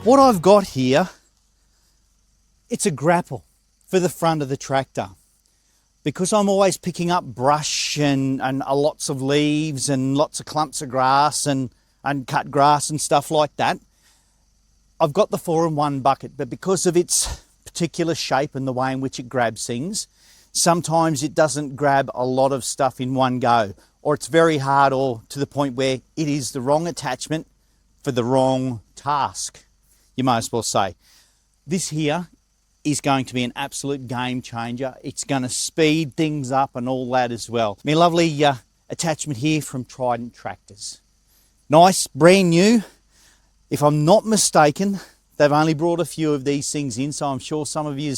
What I've got here, it's a grapple for the front of the tractor. Because I'm always picking up brush and lots of leaves and lots of clumps of grass and cut grass and stuff like that, I've got the 4-in-1 bucket, but because of its particular shape and the way in which it grabs things, sometimes it doesn't grab a lot of stuff in one go, or it's very hard, or to the point where it is the wrong attachment for the wrong task, you might as well say. This here is going to be an absolute game changer. It's going to speed things up and all that as well. My lovely attachment here from Trident tractors. Nice, brand new. If I'm not mistaken, they've only brought a few of these things in, so I'm sure some of you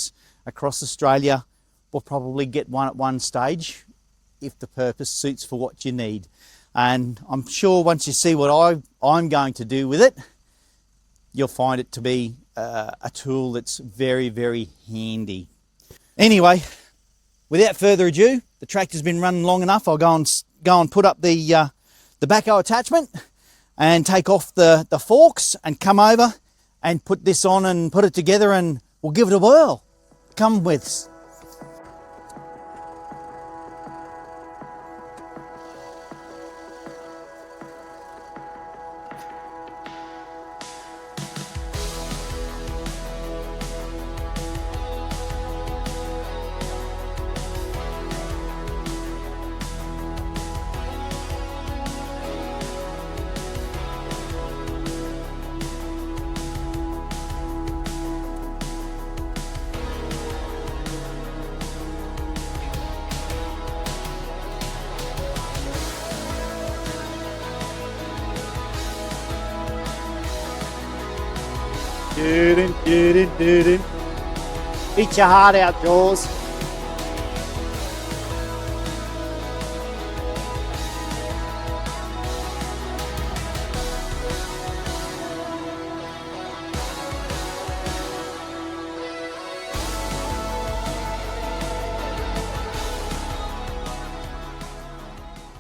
across Australia will probably get one at one stage if the purpose suits for what you need. And I'm sure once you see what I'm going to do with it, you'll find it to be a tool that's very, very handy. Anyway, without further ado, the tractor's been running long enough. I'll go and put up the backhoe attachment and take off the forks and come over and put this on and put it together, and we'll give it a whirl. Come with us. Eat your heart out, Jaws.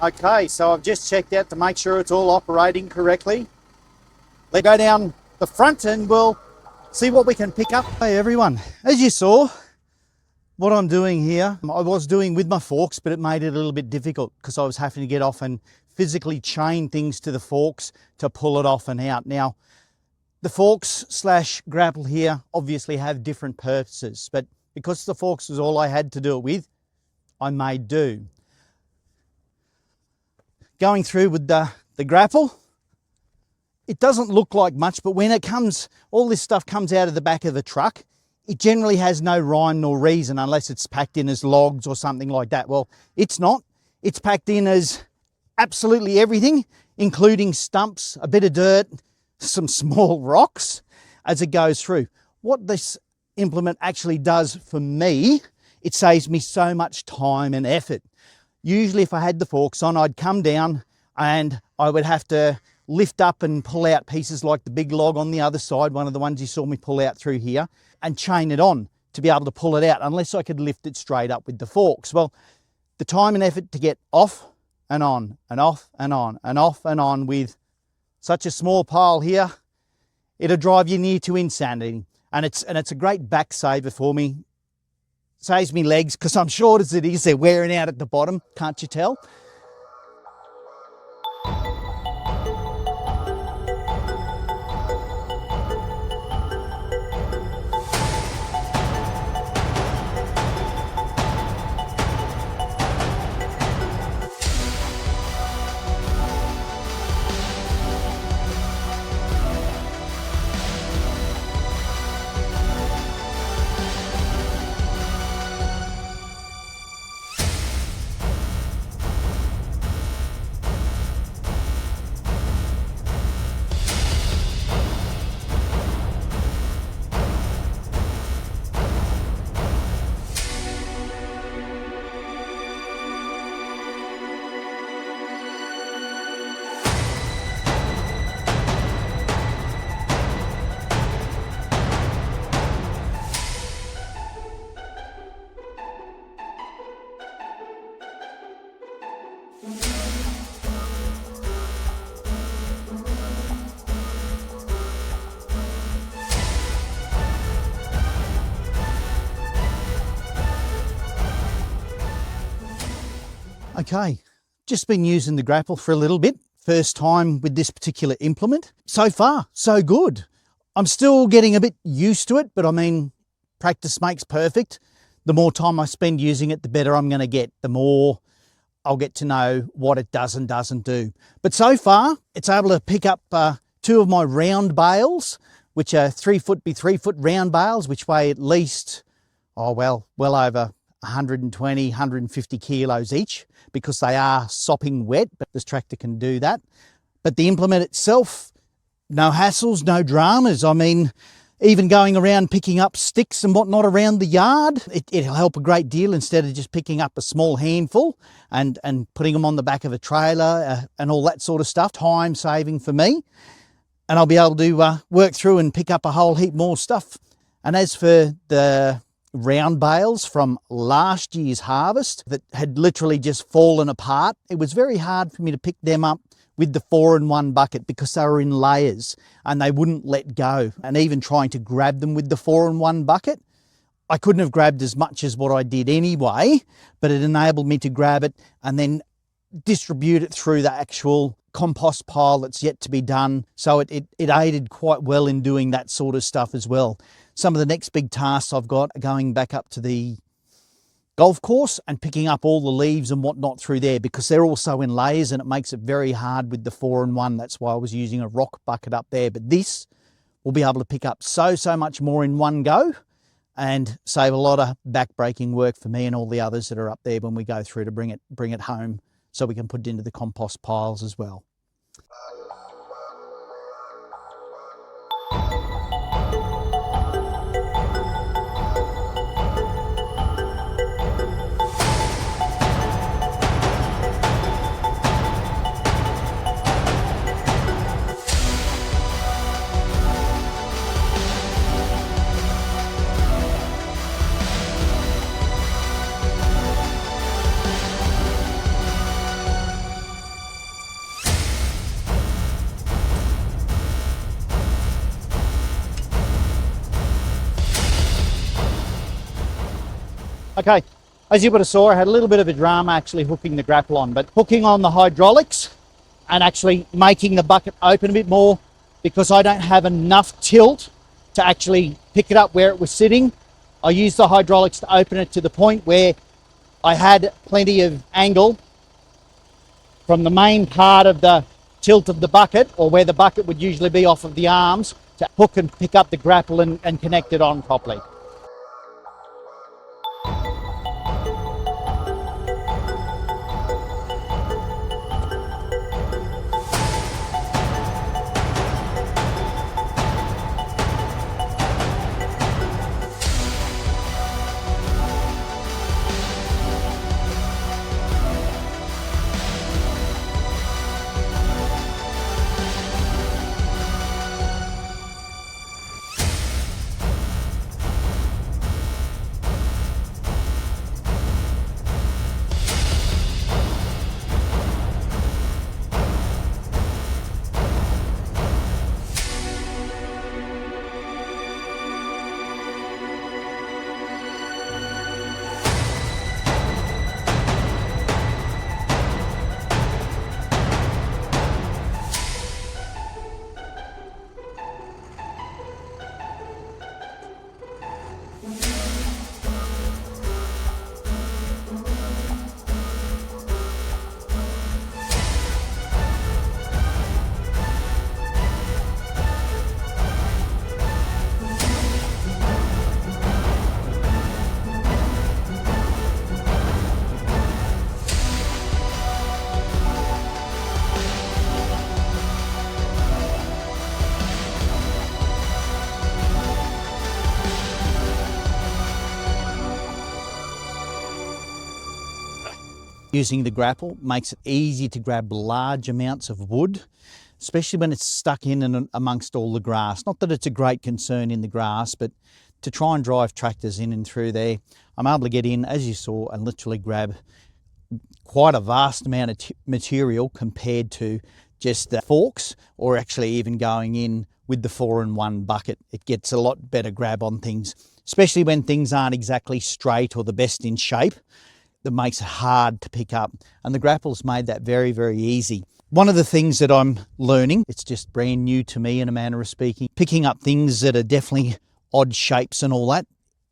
Okay, so I've just checked out to make sure it's all operating correctly. Let's go down the front and we'll see what we can pick up. Hey everyone, as you saw, what I'm doing here, I was doing with my forks, but it made it a little bit difficult because I was having to get off and physically chain things to the forks to pull it off and out. Now, the forks / grapple here obviously have different purposes, but because the forks was all I had to do it with, I made do. Going through with the grapple, it doesn't look like much, but when it comes, all this stuff comes out of the back of the truck, it generally has no rhyme nor reason unless it's packed in as logs or something like that. Well, it's not. It's packed in as absolutely everything, including stumps, a bit of dirt, some small rocks as it goes through. What this implement actually does for me, it saves me so much time and effort. Usually if I had the forks on, I'd come down and I would have to lift up and pull out pieces like the big log on the other side, one of the ones you saw me pull out through here, and chain it on to be able to pull it out, unless I could lift it straight up with the forks. Well, the time and effort to get off and on and off and on and off and on with such a small pile here, it'll drive you near to insanity. And it's a great back saver for me. Saves me legs, because I'm short as it is, they're wearing out at the bottom, can't you tell? Okay, just been using the grapple for a little bit. First time with this particular implement. So far, so good. I'm still getting a bit used to it, but I mean, practice makes perfect. The more time I spend using it, the better I'm going to get. The more I'll get to know what it does and doesn't do. But so far, it's able to pick up 2 of my round bales, which are 3 foot by 3 foot round bales, which weigh at least, well over 120, 150 kilos each, because they are sopping wet, but this tractor can do that. But the implement itself, no hassles, no dramas. I mean, even going around picking up sticks and whatnot around the yard, it'll help a great deal instead of just picking up a small handful and putting them on the back of a trailer and all that sort of stuff. Time saving for me. And I'll be able to work through and pick up a whole heap more stuff. And as for the round bales from last year's harvest that had literally just fallen apart, it was very hard for me to pick them up with the 4-in-1 bucket because they were in layers and they wouldn't let go. And even trying to grab them with the 4-in-1 bucket, I couldn't have grabbed as much as what I did anyway, but it enabled me to grab it and then distribute it through the actual compost pile that's yet to be done. So it aided quite well in doing that sort of stuff as well. Some of the next big tasks I've got are going back up to the golf course and picking up all the leaves and whatnot through there, because they're also in layers and it makes it very hard with the 4-in-1. That's why I was using a rock bucket up there. But this will be able to pick up so much more in one go and save a lot of back-breaking work for me and all the others that are up there when we go through to bring it home so we can put it into the compost piles as well. Okay, as you would have saw, I had a little bit of a drama actually hooking the grapple on, but hooking on the hydraulics and actually making the bucket open a bit more because I don't have enough tilt to actually pick it up where it was sitting. I used the hydraulics to open it to the point where I had plenty of angle from the main part of the tilt of the bucket, or where the bucket would usually be off of the arms, to hook and pick up the grapple and connect it on properly. Using the grapple makes it easy to grab large amounts of wood, especially when it's stuck in and amongst all the grass. Not that it's a great concern in the grass, but to try and drive tractors in and through there, I'm able to get in, as you saw, and literally grab quite a vast amount of material compared to just the forks, or actually even going in with the 4-in-1 bucket. It gets a lot better grab on things, especially when things aren't exactly straight or the best in shape. that makes it hard to pick up. And the Grapple's made that very, very easy. One of the things that I'm learning, it's just brand new to me in a manner of speaking, picking up things that are definitely odd shapes and all that.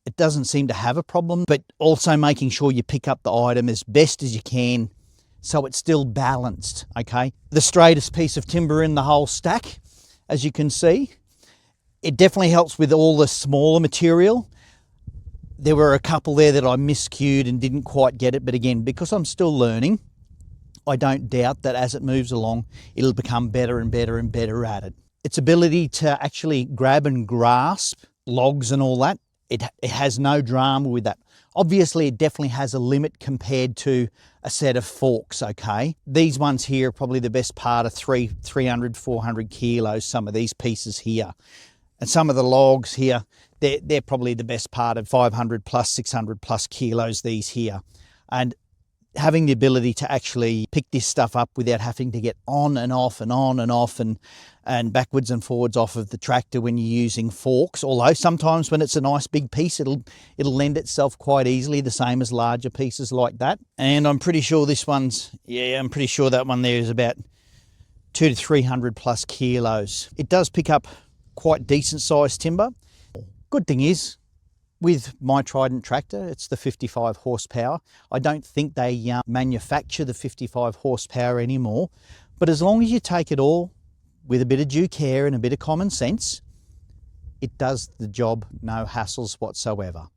It doesn't seem to have a problem, but also making sure you pick up the item as best as you can so it's still balanced, okay? The straightest piece of timber in the whole stack, as you can see. It definitely helps with all the smaller material. There were a couple there that I miscued and didn't quite get it, but again, because I'm still learning, I don't doubt that as it moves along, it'll become better and better and better at it. Its ability to actually grab and grasp logs and all that, it has no drama with that. Obviously, it definitely has a limit compared to a set of forks, okay? These ones here are probably the best part of 300, 400 kilos, some of these pieces here. And some of the logs here, they're probably the best part of 500 plus, 600 plus kilos, these here. And having the ability to actually pick this stuff up without having to get on and off and on and off and backwards and forwards off of the tractor when you're using forks. Although sometimes when it's a nice big piece, it'll lend itself quite easily, the same as larger pieces like that. And I'm pretty sure this one's, I'm pretty sure that one there is about 200 to 300 plus kilos. It does pick up quite decent sized timber. Good thing is, with my Trident tractor, it's the 55 horsepower. I don't think they manufacture the 55 horsepower anymore, but as long as you take it all with a bit of due care and a bit of common sense, it does the job, no hassles whatsoever.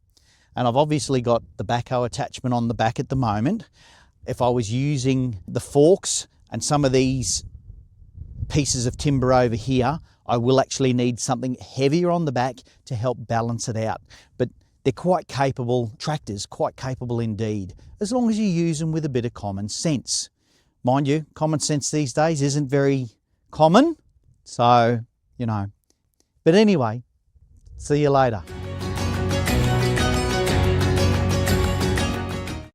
And I've obviously got the backhoe attachment on the back at the moment. If I was using the forks and some of these pieces of timber over here, I will actually need something heavier on the back to help balance it out. But they're quite capable tractors, quite capable indeed, as long as you use them with a bit of common sense. Mind you, common sense these days isn't very common, so, you know. But anyway, see you later.